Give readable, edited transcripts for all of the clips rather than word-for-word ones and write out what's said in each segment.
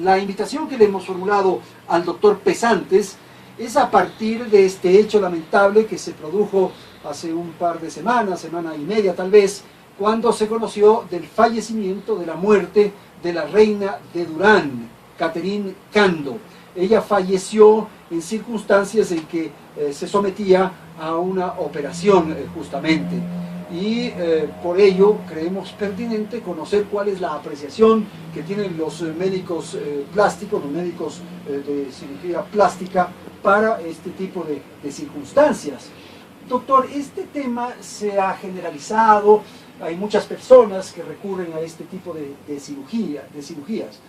La invitación que le hemos formulado al doctor Pesantes es a partir de este hecho lamentable que se produjo hace un par de semanas, semana y media tal vez, cuando se conoció del fallecimiento, de la muerte de la reina de Durán, Catherine Cando. Ella falleció en circunstancias en que se sometía a una operación justamente. Y por ello creemos pertinente conocer cuál es la apreciación que tienen los médicos plásticos, los médicos de cirugía plástica para este tipo de circunstancias. Doctor, este tema se ha generalizado, hay muchas personas que recurren a este tipo de cirugías.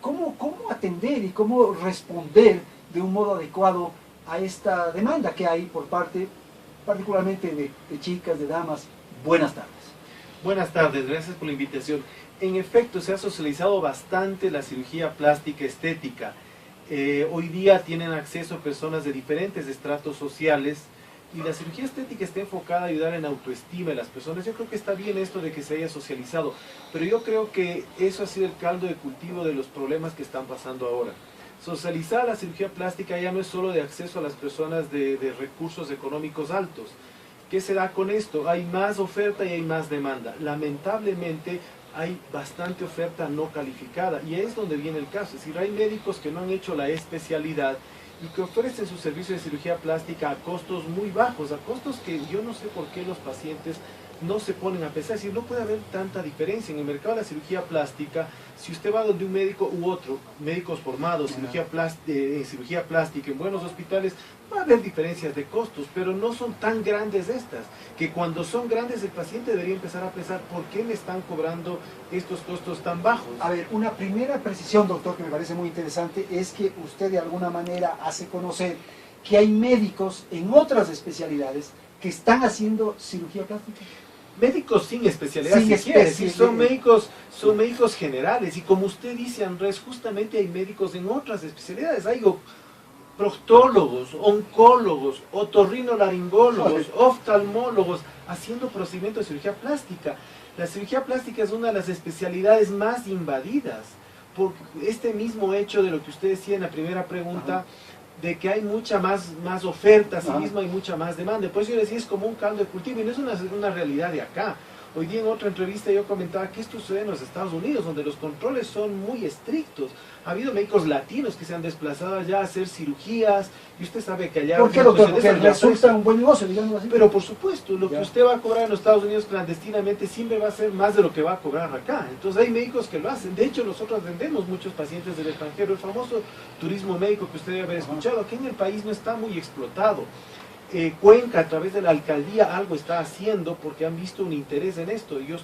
¿Cómo atender y cómo responder de un modo adecuado a esta demanda que hay por parte particularmente de chicas, de damas? Buenas tardes. Buenas tardes, gracias por la invitación. En efecto, se ha socializado bastante la cirugía plástica estética. Hoy día tienen acceso personas de diferentes estratos sociales y la cirugía estética está enfocada a ayudar en autoestima de las personas. Yo creo que está bien esto de que se haya socializado, pero yo creo que eso ha sido el caldo de cultivo de los problemas que están pasando ahora. Socializar la cirugía plástica ya no es solo de acceso a las personas de recursos económicos altos. ¿Qué se da con esto? Hay más oferta y hay más demanda. Lamentablemente hay bastante oferta no calificada y ahí es donde viene el caso. Es decir, hay médicos que no han hecho la especialidad y que ofrecen su servicio de cirugía plástica a costos muy bajos, a costos que yo no sé por qué los pacientes no se ponen a pensar. Es decir, no puede haber tanta diferencia en el mercado de la cirugía plástica. Si usted va donde un médico u otro, médicos formados en cirugía plástica en buenos hospitales, va a haber diferencias de costos, pero no son tan grandes estas, que cuando son grandes el paciente debería empezar a pensar por qué me están cobrando estos costos tan bajos. A ver, una primera precisión, doctor, que me parece muy interesante, es que usted de alguna manera hace conocer que hay médicos en otras especialidades que están haciendo cirugía plástica. Médicos sin especialidad, si quiere decir, son médicos generales, y como usted dice, Andrés, justamente hay médicos en otras especialidades. Hay proctólogos, oncólogos, otorrinolaringólogos, oftalmólogos haciendo procedimientos de cirugía plástica. La cirugía plástica es una de las especialidades más invadidas por este mismo hecho de lo que usted decía en la primera pregunta. Ajá. De que hay mucha más oferta, así mismo hay mucha más demanda. Por eso yo decía, es como un caldo de cultivo y no es una realidad de acá. Hoy día en otra entrevista yo comentaba que esto sucede en los Estados Unidos, donde los controles son muy estrictos. Ha habido médicos latinos que se han desplazado allá a hacer cirugías, y usted sabe que allá... ¿Por qué, doctor? Porque resulta un buen negocio, digamos así. Pero por supuesto, lo que usted va a cobrar en los Estados Unidos clandestinamente siempre va a ser más de lo que va a cobrar acá. Entonces hay médicos que lo hacen. De hecho, nosotros atendemos muchos pacientes del extranjero. El famoso turismo médico que usted debe haber escuchado, aquí en el país no está muy explotado. Cuenca, a través de la alcaldía, algo está haciendo porque han visto un interés en esto. Yo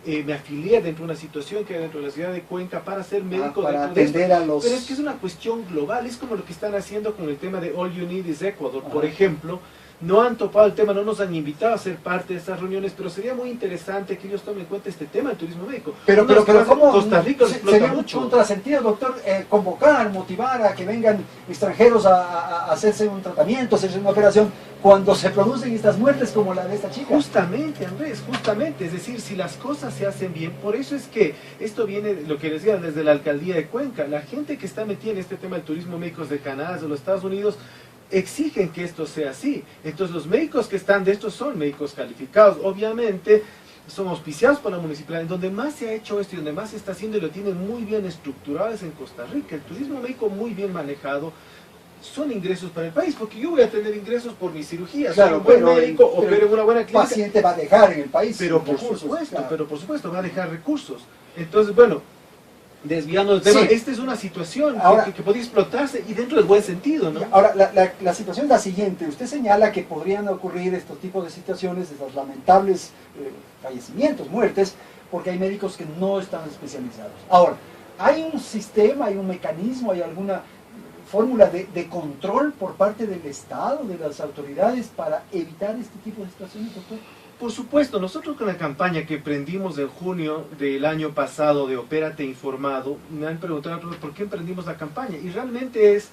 me afilié dentro de una situación que hay dentro de la ciudad de Cuenca para ser médico para atender a los... Pero es que es una cuestión global, es como lo que están haciendo con el tema de All You Need is Ecuador, por ejemplo. No han topado el tema, no nos han invitado a ser parte de estas reuniones, pero sería muy interesante que ellos tomen en cuenta este tema del turismo médico. Pero ¿cómo Costa Rica sería mucho contrasentido, doctor, convocar, motivar a que vengan extranjeros a hacerse un tratamiento, a hacerse una operación, cuando se producen estas muertes como la de esta chica? Justamente, Andrés, justamente, es decir, si las cosas se hacen bien, por eso es que esto viene, lo que decía, desde la alcaldía de Cuenca. La gente que está metida en este tema del turismo médico de Canadá, de los Estados Unidos, exigen que esto sea así. Entonces los médicos que están de estos son médicos calificados, obviamente son auspiciados por la municipalidad. En donde más se ha hecho esto y donde más se está haciendo y lo tienen muy bien estructurado es en Costa Rica. El turismo médico muy bien manejado, son ingresos para el país, porque yo voy a tener ingresos por mi cirugía. Claro, soy un buen médico, opero en una buena clínica. El paciente va a dejar en el país. Pero por supuesto va a dejar recursos. Entonces, bueno, desviando el tema, esta es una situación que podría explotarse y dentro del buen sentido, ¿no? Ahora, la situación es la siguiente. Usted señala que podrían ocurrir estos tipos de situaciones, estos lamentables fallecimientos, muertes, porque hay médicos que no están especializados. Ahora, ¿hay un sistema, hay un mecanismo, hay alguna fórmula de control por parte del Estado, de las autoridades, para evitar este tipo de situaciones, doctor? Por supuesto, nosotros con la campaña que emprendimos en junio del año pasado de Opérate Informado, me han preguntado por qué emprendimos la campaña, y realmente es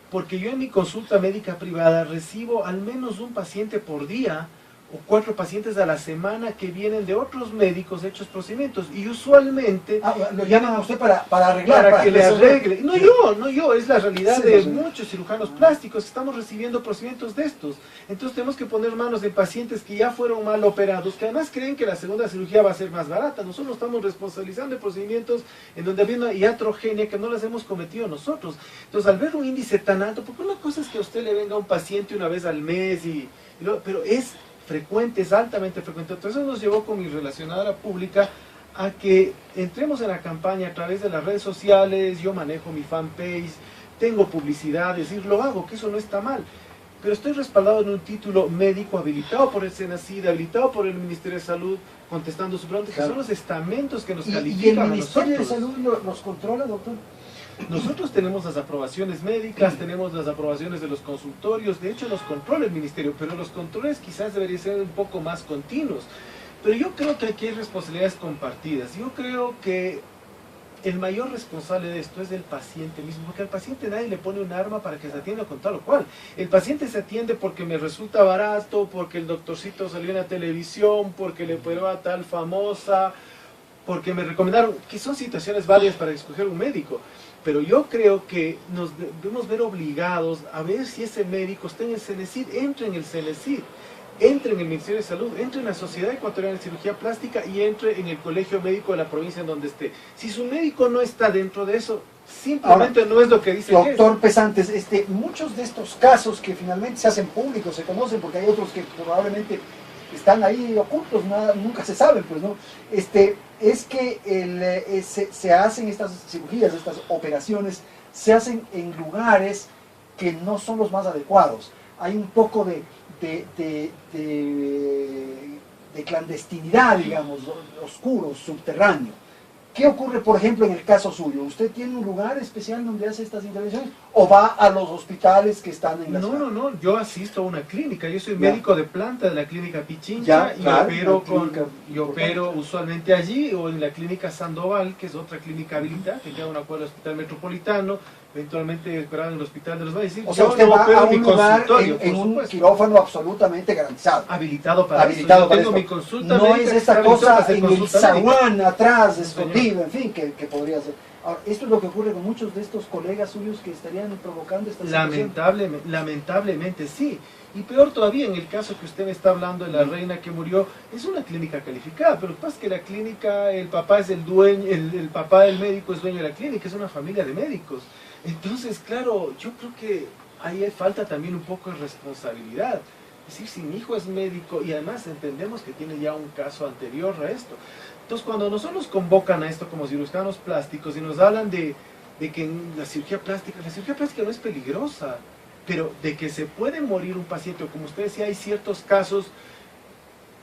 porque yo en mi consulta médica privada recibo al menos un paciente por día o 4 pacientes a la semana que vienen de otros médicos hechos procedimientos, y usualmente lo llaman a usted para arreglar, para que le arregle. No yo, es la realidad sí, de sí. muchos cirujanos plásticos. Estamos recibiendo procedimientos de estos, entonces tenemos que poner manos en pacientes que ya fueron mal operados, que además creen que la segunda cirugía va a ser más barata. Nosotros estamos responsabilizando de procedimientos en donde había una iatrogenia que no las hemos cometido nosotros. Entonces, al ver un índice tan alto, porque una cosa es que a usted le venga un paciente una vez al mes, pero es frecuente, es altamente frecuente. Entonces eso nos llevó con mi relacionadora pública a que entremos en la campaña a través de las redes sociales. Yo manejo mi fanpage, tengo publicidad, es decir, lo hago, que eso no está mal, pero estoy respaldado en un título médico habilitado por el SENACID, habilitado por el Ministerio de Salud, contestando su pregunta, que son los estamentos que nos califican ¿Y el a Ministerio de nosotros. Salud los controla, doctor? Nosotros tenemos las aprobaciones médicas, tenemos las aprobaciones de los consultorios, de hecho los controla el ministerio, pero los controles quizás deberían ser un poco más continuos. Pero yo creo que aquí hay responsabilidades compartidas. Yo creo que el mayor responsable de esto es el paciente mismo, porque al paciente nadie le pone un arma para que se atienda con tal o cual. El paciente se atiende porque me resulta barato, porque el doctorcito salió en la televisión, porque le operó a tal famosa, porque me recomendaron, que son situaciones válidas para escoger un médico. Pero yo creo que nos debemos ver obligados a ver si ese médico está en el CENESID, entre en el CENESID, entre en el Ministerio de Salud, entre en la Sociedad Ecuatoriana de Cirugía Plástica y entre en el Colegio Médico de la provincia en donde esté. Si su médico no está dentro de eso, simplemente ahora, no es lo que dice. Doctor Pesantes, muchos de estos casos que finalmente se hacen públicos, se conocen, porque hay otros que probablemente están ahí ocultos, nunca se saben, pues, ¿no? Es que se hacen estas cirugías, estas operaciones, se hacen en lugares que no son los más adecuados. Hay un poco de clandestinidad, digamos, oscuro, subterráneo. ¿Qué ocurre, por ejemplo, en el caso suyo? ¿Usted tiene un lugar especial donde hace estas intervenciones o va a los hospitales que están en la ciudad? No, yo asisto a una clínica. Yo soy médico de planta de la clínica Pichincha y opero usualmente allí o en la clínica Sandoval, que es otra clínica habilitada, que queda una cuadra del Hospital Metropolitano, eventualmente en el Hospital de los Valles. O sea, usted va a un lugar en un quirófano absolutamente garantizado. Habilitado para eso. Yo tengo mi consulta. No es esta cosa en el zaguán atrás, escondido, en fin, que podría ser. Ahora, esto es lo que ocurre con muchos de estos colegas suyos que estarían provocando esta situación. Lamentablemente sí. Y peor todavía, en el caso que usted me está hablando de la reina que murió, es una clínica calificada, pero lo que pasa es que la clínica, el papá es el dueño, el papá del médico es dueño de la clínica, es una familia de médicos. Entonces, claro, yo creo que ahí falta también un poco de responsabilidad. Es decir, si mi hijo es médico y además entendemos que tiene ya un caso anterior a esto. Entonces, cuando nosotros convocan a esto como cirujanos plásticos y nos hablan de que la cirugía plástica no es peligrosa, pero de que se puede morir un paciente, o como usted decía, hay ciertos casos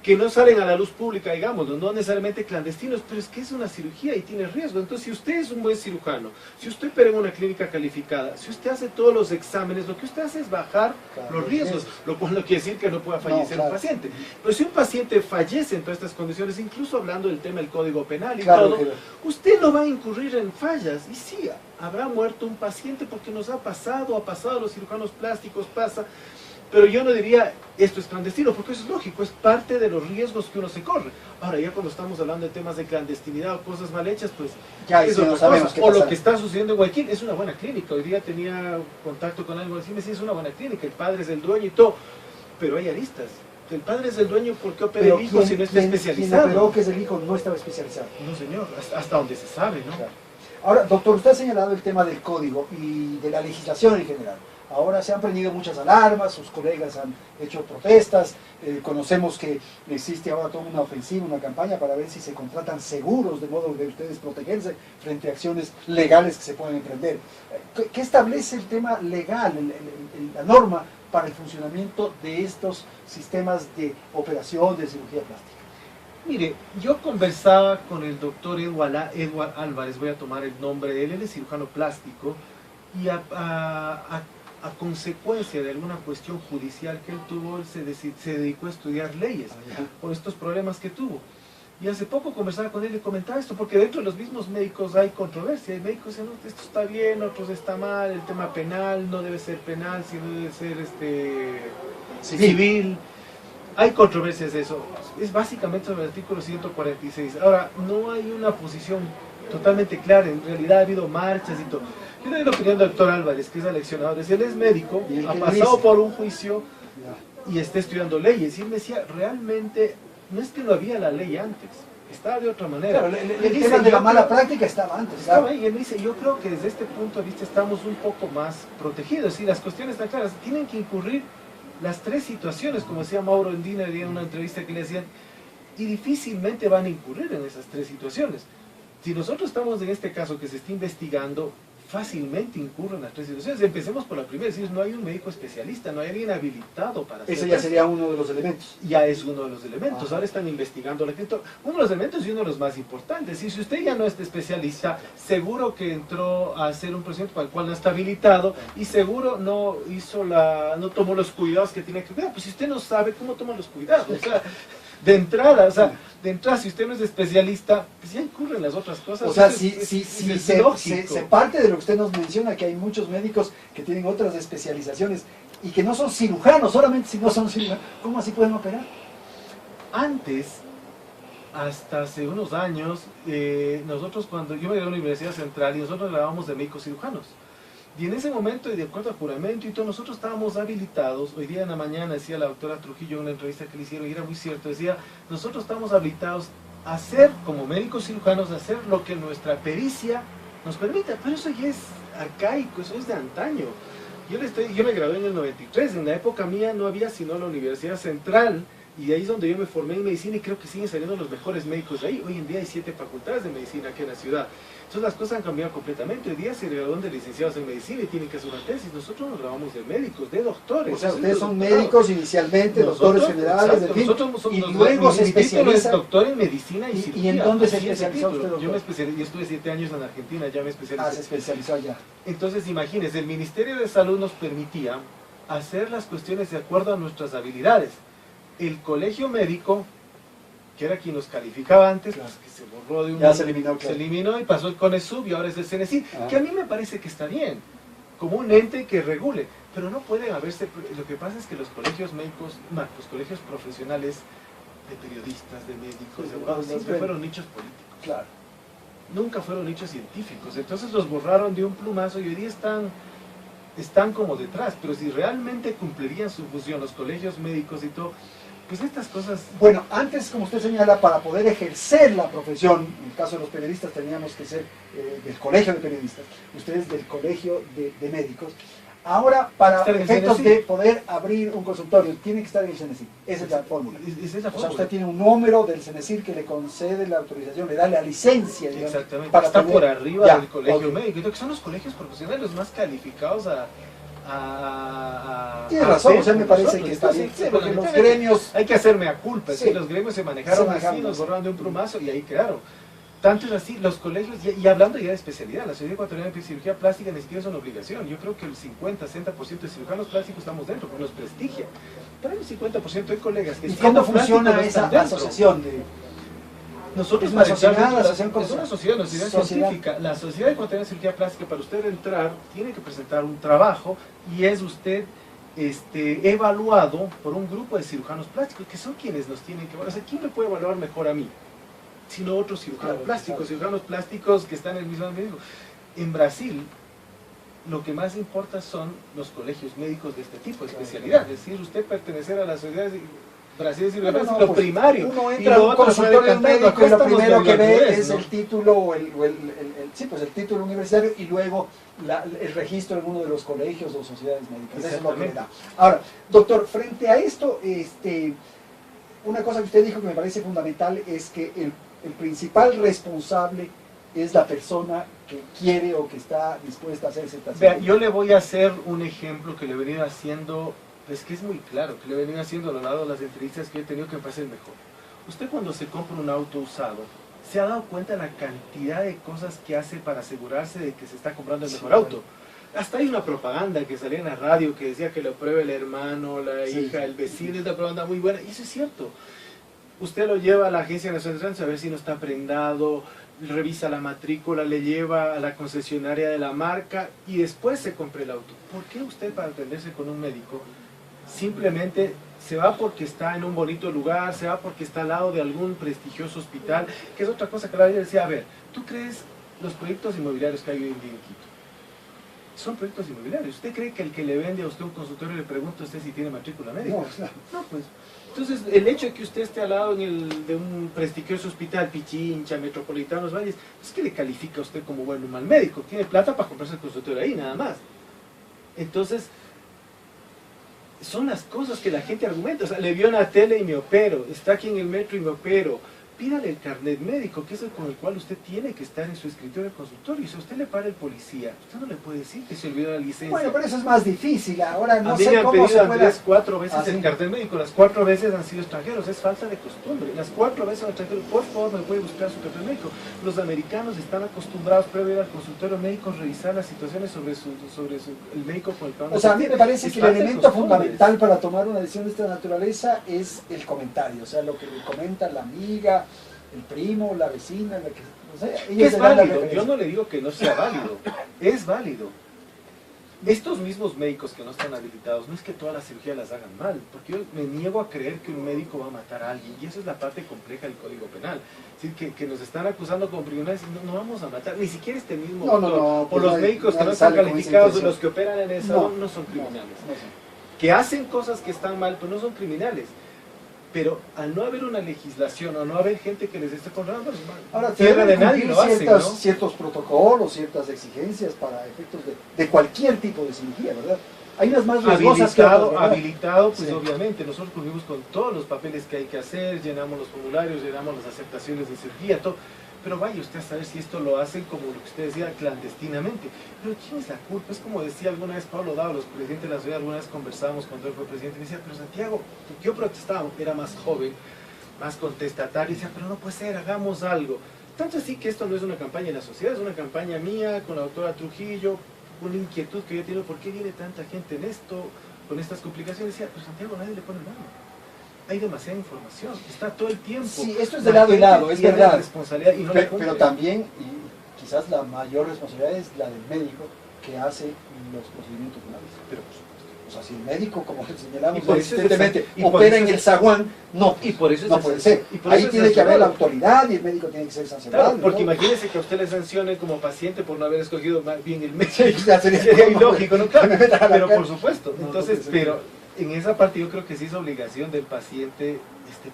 que no salen a la luz pública, digamos, no necesariamente clandestinos, pero es que es una cirugía y tiene riesgo. Entonces, si usted es un buen cirujano, si usted opera en una clínica calificada, si usted hace todos los exámenes, lo que usted hace es bajar los riesgos, lo cual no quiere decir que no pueda fallecer un paciente. Pero si un paciente fallece en todas estas condiciones, incluso hablando del tema del Código Penal y todo, usted no va a incurrir en fallas. Y sí, habrá muerto un paciente porque nos ha pasado a los cirujanos plásticos, pasa. Pero yo no diría, esto es clandestino, porque eso es lógico, es parte de los riesgos que uno se corre. Ahora, ya cuando estamos hablando de temas de clandestinidad o cosas mal hechas, pues, ya eso no sabemos qué o lo que está sucediendo en Guayaquil, es una buena clínica. Hoy día tenía contacto con alguien, decirme si es una buena clínica, el padre es el dueño y todo, pero hay aristas. El padre es el dueño, ¿por qué opera el hijo si no está especializado? Quien operó que es el hijo no estaba especializado. No, señor, hasta donde se sabe, ¿no? Claro. Ahora, doctor, usted ha señalado el tema del código y de la legislación en general. Ahora se han prendido muchas alarmas, sus colegas han hecho protestas, conocemos que existe ahora toda una ofensiva, una campaña para ver si se contratan seguros, de modo de ustedes protegerse frente a acciones legales que se pueden emprender. ¿Qué establece el tema legal, la norma para el funcionamiento de estos sistemas de operación de cirugía plástica? Mire, yo conversaba con el doctor Edward Álvarez, voy a tomar el nombre de él es cirujano plástico, y a consecuencia de alguna cuestión judicial que él tuvo, él se dedicó a estudiar leyes por estos problemas que tuvo. Y hace poco conversaba con él y comentaba esto, porque dentro de los mismos médicos hay controversia. Hay médicos que dicen, no, esto está bien, otros está mal, el tema penal no debe ser penal, sino debe ser civil. Hay controversias de eso, es básicamente sobre el artículo 146. Ahora, no hay una posición totalmente clara, en realidad ha habido marchas y todo. Yo le doy la opinión del doctor Álvarez, que es aleccionado, decía, él es médico, ha pasado por un juicio y está estudiando leyes, y él me decía, realmente, no es que no había la ley antes, estaba de otra manera. Claro, el tema de la mala práctica estaba antes. Estaba ahí, y él dice, yo creo que desde este punto de vista estamos un poco más protegidos, y las cuestiones están claras, tienen que incurrir las tres situaciones, como decía Mauro Endina en una entrevista que le hacían, y difícilmente van a incurrir en esas tres situaciones. Si nosotros estamos en este caso que se está investigando, fácilmente incurren las tres situaciones. Empecemos por la primera, es decir, no hay un médico especialista, no hay alguien habilitado para hacer. Ese ya sería uno de los elementos. Ya es uno de los elementos. Ahora están investigando la gente. Uno de los elementos y uno de los más importantes. Y si usted ya no es especialista, seguro que entró a hacer un procedimiento para el cual no está habilitado y seguro no hizo no tomó los cuidados que tiene que cuidar. Pues si usted no sabe, ¿cómo toma los cuidados? O sea, de entrada, si usted no es especialista, pues ya incurren las otras cosas. O sea, si se parte de lo que usted nos menciona, que hay muchos médicos que tienen otras especializaciones y que no son cirujanos, solamente si no son cirujanos, ¿cómo así pueden operar? Antes, hasta hace unos años, nosotros cuando yo me gradué en la Universidad Central y nosotros grabábamos de médicos cirujanos. Y en ese momento, y de acuerdo al juramento y todo, nosotros estábamos habilitados. Hoy día en la mañana decía la doctora Trujillo en una entrevista que le hicieron, y era muy cierto, decía, nosotros estamos habilitados a hacer, como médicos cirujanos, a hacer lo que nuestra pericia nos permita. Pero eso ya es arcaico, eso es de antaño. Yo me gradué en el 93, en la época mía no había sino la Universidad Central, y ahí es donde yo me formé en medicina, y creo que siguen saliendo los mejores médicos de ahí. Hoy en día hay 7 facultades de medicina aquí en la ciudad. Entonces las cosas han cambiado completamente. Hoy día se gradúan de licenciados en medicina y tienen que hacer una tesis. Nosotros nos graduamos de médicos, de doctores. O sea, ustedes son médicos inicialmente, doctores generales, de fin, y luego se especializan. Doctor en medicina y cirugía. ¿Y en dónde se especializó usted, doctor? Yo estuve 7 años en Argentina, ya me especialicé. Se especializó allá. Entonces, imagínense, el Ministerio de Salud nos permitía hacer las cuestiones de acuerdo a nuestras habilidades. El colegio médico, que era quien nos calificaba antes, claro, que se borró de un... Ya se eliminó, claro. Se eliminó y pasó el CONESUB y ahora es el CENESID, que a mí me parece que está bien, como un ente que regule, pero no pueden haberse... Lo que pasa es que los colegios médicos, los colegios profesionales de periodistas, de médicos, de abogados, siempre fueron nichos políticos. Claro. Nunca fueron nichos científicos, entonces los borraron de un plumazo y hoy día están como detrás, pero si realmente cumplirían su función los colegios médicos y todo, pues estas cosas... Bueno, antes, como usted señala, para poder ejercer la profesión, en el caso de los periodistas teníamos que ser del colegio de periodistas, ustedes del colegio de médicos. Ahora, para efectos de poder abrir un consultorio, tiene que estar en el CENESID. Esa es la fórmula. O sea, usted tiene un número del CENESID que le concede la autorización, le da la licencia. Digamos, exactamente, para está tener... por arriba del colegio médico. Creo que son los colegios profesionales los más calificados tiene razón, o sea, me parece que está bien, porque los gremios... Hay que hacerme a culpa, sí, los gremios se manejaron así, nos borraron de un plumazo y ahí quedaron. Tanto es así, los colegios, y hablando ya de especialidad, la Sociedad Ecuatoriana de Cirugía Plástica ni siquiera es una obligación. Yo creo que el 50-60% de cirujanos plásticos estamos dentro, porque nos prestigia. Pero hay un 50% de colegas que... ¿Y cómo funciona esa asociación de...? Nosotros, ¿Es una sociedad, es una sociedad científica. La Sociedad Ecuatoriana de Cirugía Plástica, para usted entrar, tiene que presentar un trabajo y es usted evaluado por un grupo de cirujanos plásticos, que son quienes nos tienen que evaluar. O sea, ¿quién me puede evaluar mejor a mí? Sino otros cirujanos plásticos, cirujanos plásticos que están en el mismo médico. En Brasil, lo que más importa son los colegios médicos de este tipo de especialidad. Es decir, usted pertenecer a la sociedad... Brasil es lo pues, primario. Uno entra a un consultorio médico y lo primero que ve es el título o el título universitario y luego el registro en uno de los colegios o sociedades médicas. Eso es lo que le da. Ahora, doctor, frente a esto, una cosa que usted dijo que me parece fundamental es que el principal responsable es la persona que quiere o que está dispuesta a hacerse esta cirugía. Vea, yo le voy a hacer un ejemplo que le he venido haciendo. Es que es muy claro, que le he venido haciendo a lo largo de las entrevistas que he tenido, que me parece el mejor. Usted cuando se compra un auto usado, ¿se ha dado cuenta de la cantidad de cosas que hace para asegurarse de que se está comprando el mejor auto? Hasta hay una propaganda que salía en la radio que decía que lo pruebe el hermano, la hija, el vecino, es una propaganda muy buena, y eso es cierto. Usted lo lleva a la Agencia Nacional de Tránsito a ver si no está prendado, revisa la matrícula, le lleva a la concesionaria de la marca y después se compra el auto. ¿Por qué usted, para atenderse con un médico, simplemente se va porque está en un bonito lugar, se va porque está al lado de algún prestigioso hospital, que es otra cosa que la gente decía, a ver, ¿tú crees los proyectos inmobiliarios que hay hoy en día en Quito? Son proyectos inmobiliarios. ¿Usted cree que el que le vende a usted un consultorio le pregunta a usted si tiene matrícula médica? No, claro. No, pues. Entonces, el hecho de que usted esté al lado de un prestigioso hospital, Pichincha, Metropolitanos Valles, es que le califica a usted como bueno o mal médico. Tiene plata para comprarse el consultorio ahí, nada más. Entonces, son las cosas que la gente argumenta. O sea, le vio en la tele y me opero, está aquí en el metro y me opero. Pídale el carnet médico, que es el con el cual usted tiene que estar en su escritorio de consultorio. Y si usted le para el policía, usted no le puede decir que se olvidó la licencia. Bueno, pero eso es más difícil. Ahora no a mí sé me han cómo pedido se puede... Andrés 4 veces Ah, el sí. carnet médico, las 4 veces han sido extranjeros, es falta de costumbre. Las 4 veces son extranjeros, por favor me puede buscar su carnet médico. Los americanos están acostumbrados previo a ir al consultorio médico a revisar las situaciones sobre el médico con el que van O sea, a mí me parece Es que el falta de elemento costumbres. fundamental para tomar una decisión de esta naturaleza es el comentario, o sea, lo que le comenta la amiga, el primo, la vecina, la que, o sea, Que ellos es le dan la válido, referencia. yo no le digo que no sea válido, es válido. Estos mismos médicos que no están habilitados, no es que todas las cirugías las hagan mal, porque yo me niego a creer que un médico va a matar a alguien, y eso es la parte compleja del Código Penal. Es decir, que nos están acusando como criminales, no vamos a matar, ni siquiera este mismo No, doctor, o o los nadie- médicos que nadie no están sale con esa calificados, o intención. los que operan en el salón, no son criminales. No sé. Que hacen cosas que están mal, pero no son criminales. Pero al no haber una legislación o no haber gente que les esté controlando, Ahora, tierra de deben nadie cumplir lo hacen, ¿no? ciertos protocolos, ciertas exigencias para efectos de cualquier tipo de cirugía, ¿verdad? Hay unas más riesgosas que otras, ¿verdad? Habilitado, pues Sí. obviamente, nosotros cumplimos con todos los papeles que hay que hacer, llenamos los formularios, llenamos las aceptaciones de cirugía, todo. Pero vaya usted a saber si esto lo hacen como lo que usted decía, clandestinamente. Pero ¿quién es la culpa? Es como decía alguna vez Pablo Dávalos, presidente de la ciudad, alguna vez conversábamos cuando él fue presidente, y decía, pero Santiago, yo protestaba, era más joven, más contestatario, y decía, pero no puede ser, hagamos algo. Tanto así que esto no es una campaña de la sociedad, es una campaña mía, con la doctora Trujillo, una inquietud que yo he tenido, ¿por qué viene tanta gente en esto, con estas complicaciones? Decía, pero Santiago, nadie le pone mano. Hay demasiada información, está todo el tiempo. Sí, esto es de lado y lado, es verdad. Responsabilidad y no la cumple. Pero también, y quizás la mayor responsabilidad es la del médico que hace los procedimientos penales. Pero por supuesto. O sea, si el médico, como señalamos Y por eso es insistentemente, y por opera eso en es- el zaguán, no, Y por eso es no puede el- ser. y por Ahí eso es tiene que haber la sancionado. autoridad y el médico tiene que ser sancionado. Claro, porque ¿no? imagínese que a usted le sancione como paciente por no haber escogido más bien el médico. Sí, ya sería Sería ilógico, ¿no? Claro, me metan a la pero por cárcel. supuesto. No, Entonces, no puede ser. pero en esa parte yo creo que sí es obligación del paciente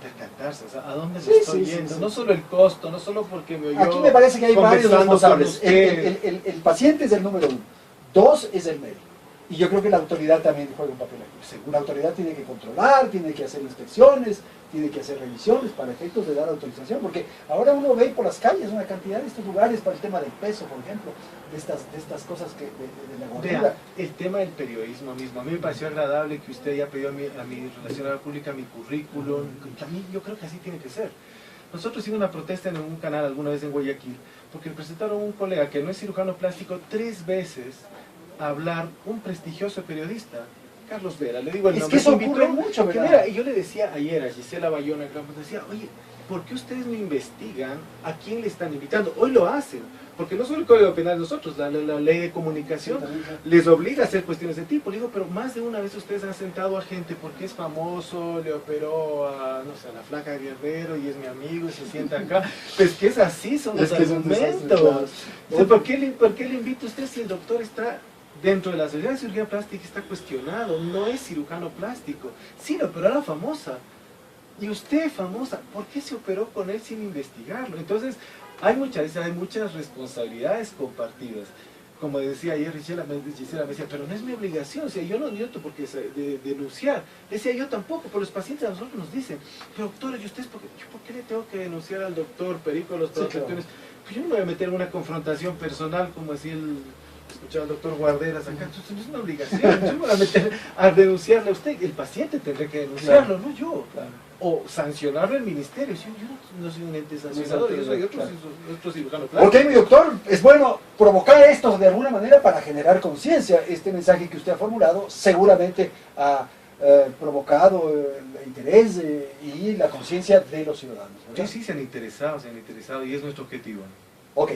percatarse, o sea, ¿a dónde me Sí, estoy sí, sí, yendo? sí. No solo el costo, no solo porque me oyó Aquí me parece que hay varios conversando con responsables. usted. El paciente es el número uno. Dos es el médico. Y yo creo que la autoridad también juega un papel aquí. Seguro. La autoridad tiene que controlar, tiene que hacer inspecciones, tiene que hacer revisiones para efectos de dar autorización. Porque ahora uno ve por las calles una cantidad de estos lugares para el tema del peso, por ejemplo, de estas cosas que, de la gordura. Vea, el tema del periodismo mismo, a mí me pareció agradable que usted haya pedido a mi relacionada pública mi currículum, a mí yo creo que así tiene que ser. Nosotros hicimos una protesta en un canal alguna vez en Guayaquil, porque le presentaron a un colega que no es cirujano plástico 3 veces a hablar, un prestigioso periodista, Carlos Vera, le digo el Es nombre. que eso invitó, ocurre mucho, que ¿verdad? mira, y yo le decía ayer a Gisela Bayona, decía, oye, ¿por qué ustedes no investigan a quién le están invitando? Hoy lo hacen, porque no solo el Código Penal de nosotros, la ley de comunicación les obliga a hacer cuestiones de tipo. Le digo, pero más de una vez ustedes han sentado a gente porque es famoso, le operó a, no sé, a la flaca Guerrero y es mi amigo y se sienta acá. Pues que es así, son los Es que es un desastre, argumentos. claro. O sea, ¿por qué le invita a usted si el doctor está dentro de la sociedad de cirugía plástica, está cuestionado, no es cirujano plástico? Sí, lo operó a la famosa. Y usted, famosa, ¿por qué se operó con él sin investigarlo? Entonces, hay muchas responsabilidades compartidas. Como decía ayer Gisela me decía, pero no es mi obligación, o sea, yo no necesito por qué denunciar. Decía, yo tampoco, pero los pacientes a nosotros nos dicen, pero doctora, ¿y ustedes por qué le tengo que denunciar al doctor Perico, a los protectores? Pues yo no me voy a meter en una confrontación personal, como decía escuchaba al doctor Guarderas acá, entonces no es una obligación, yo me voy a meter a denunciarle a usted, el paciente tendrá que denunciarlo, no yo. Claro. O sancionarlo el ministerio. Yo no soy un ente sancionador, yo soy otro cirujano Ok, plástico. mi doctor, es bueno provocar esto de alguna manera para generar conciencia. Este mensaje que usted ha formulado seguramente ha provocado el interés y la conciencia de los ciudadanos, ¿verdad? Sí, se han interesado y es nuestro objetivo. Ok.